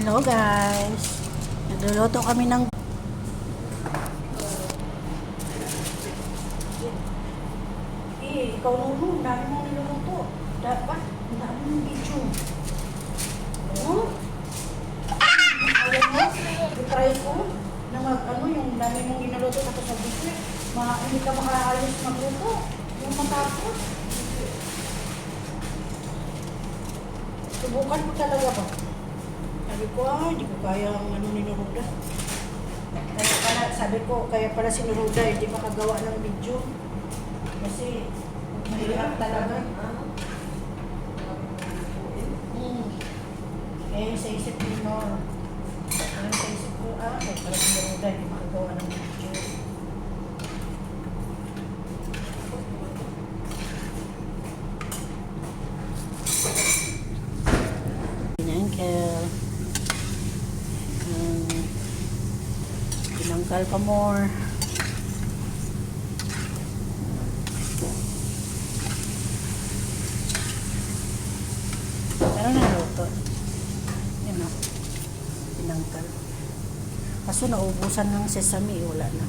Hello guys. Nagluluto kami ng ikaw nung dami mong niluluto. Dapat, ang dami mong video. Ano? Alam mo, try ko na yung dami mong ginuluto tapos sa video, hindi ka makaalis magluto. Yung matapos. Subukan mo talaga ba? Sabi ko, hindi ko kaya ang ninuruda. Kaya pala, sabi ko, kaya pala si Nuruda, hindi makagawa ng video. Kasi, mahirap talaga. Eh, sa isip ko, sa isip ko, kaya pala si Nuruda, hindi makagawa ng video. Tinanggal pa more. Pero naluto. Yan o. Tinanggal. Kaso naubusan ng sesame. Wala na.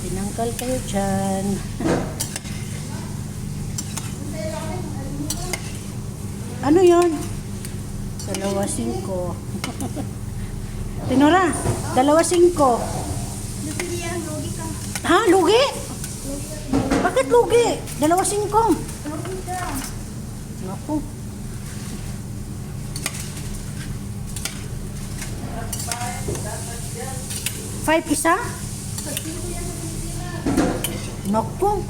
Tinanggal kayo dyan. Ano yun? 2.5. Tinora, 2.5. Ha? Lugi? Bakit lugi? 2.5. Naku. 5 isa? Naku.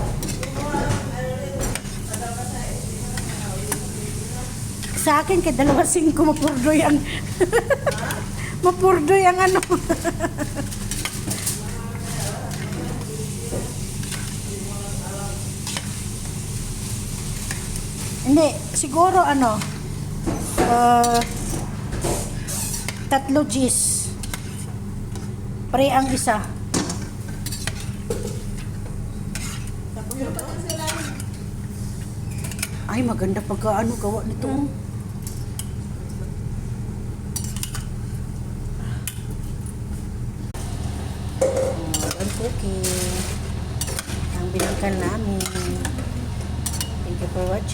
Sa akin, kay 2.5, mapurdoy ang mapurdoy ang ano. Hindi, siguro 3 Gs. Pre ang isa. Ay, maganda pagka gawa nito. Cooking ang binangkan namin. Thank you for watching.